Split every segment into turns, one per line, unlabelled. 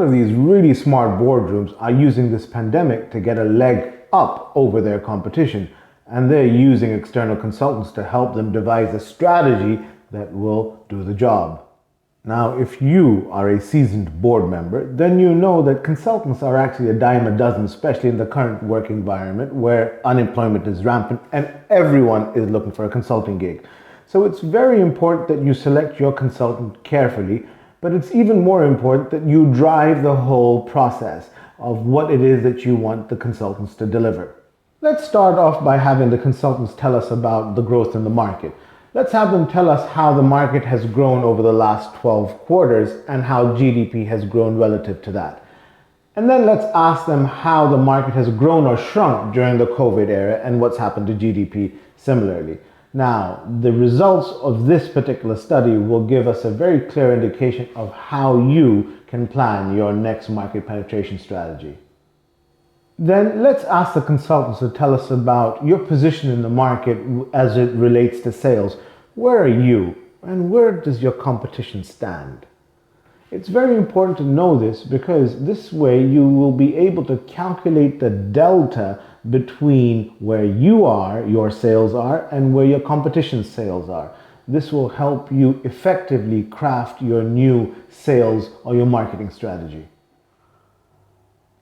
of these really smart boardrooms are using this pandemic to get a leg up over their competition, and they're using external consultants to help them devise a strategy that will do the job. Now, if you are a seasoned board member, then you know that consultants are actually a dime a dozen, especially in the current work environment where unemployment is rampant and everyone is looking for a consulting gig. So it's very important that you select your consultant carefully, but it's even more important that you drive the whole process of what it is that you want the consultants to deliver. Let's start off by having the consultants tell us about the growth in the market. Let's have them tell us how the market has grown over the last 12 quarters and how GDP has grown relative to that. And then let's ask them how the market has grown or shrunk during the COVID era and what's happened to GDP similarly. Now, the results of this particular study will give us a very clear indication of how you can plan your next market penetration strategy. Then let's ask the consultants to tell us about your position in the market as it relates to sales. Where are you and where does your competition stand? It's very important to know this because this way you will be able to calculate the delta between where you are, your sales are, and where your competition's sales are. This will help you effectively craft your new sales or your marketing strategy.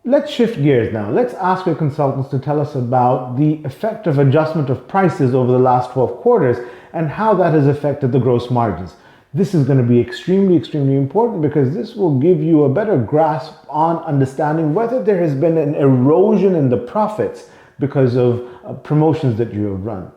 Let's shift gears now. Let's ask your consultants to tell us about the effective adjustment of prices over the last 12 quarters and how that has affected the gross margins. This is going to be extremely important because this will give you a better grasp on understanding whether there has been an erosion in the profits because of promotions that you have run.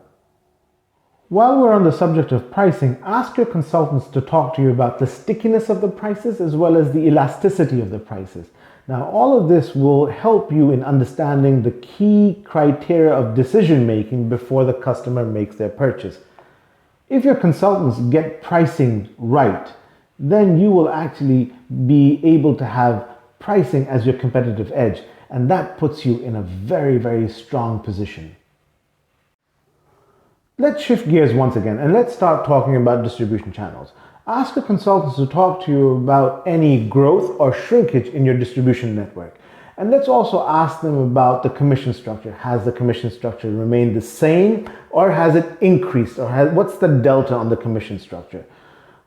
While we're on the subject of pricing, ask your consultants to talk to you about the stickiness of the prices as well as the elasticity of the prices. Now, all of this will help you in understanding the key criteria of decision making before the customer makes their purchase. If your consultants get pricing right, then you will actually be able to have pricing as your competitive edge, and that puts you in a very strong position. Let's shift gears once again and let's start talking about distribution channels. Ask your consultants to talk to you about any growth or shrinkage in your distribution network. And let's also ask them about the commission structure. Has the commission structure remained the same or has it increased, or what's the delta on the commission structure?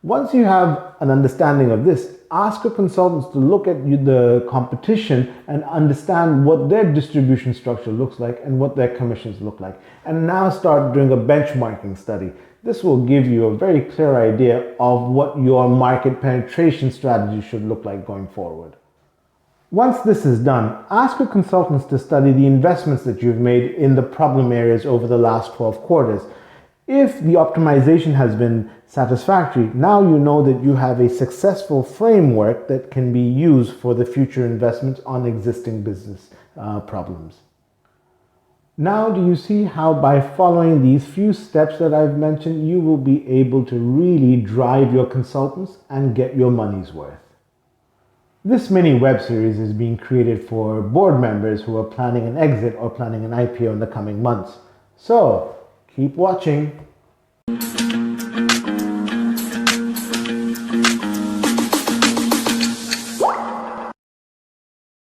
Once you have an understanding of this, ask your consultants to look at the competition and understand what their distribution structure looks like and what their commissions look like. And now start doing a benchmarking study. This will give you a very clear idea of what your market penetration strategy should look like going forward. Once this is done, ask your consultants to study the investments that you've made in the problem areas over the last 12 quarters. If the optimization has been satisfactory, now you know that you have a successful framework that can be used for the future investments on existing business problems. Now, do you see how by following these few steps that I've mentioned, you will be able to really drive your consultants and get your money's worth? This mini web series is being created for board members who are planning an exit or planning an IPO in the coming months. So, keep watching.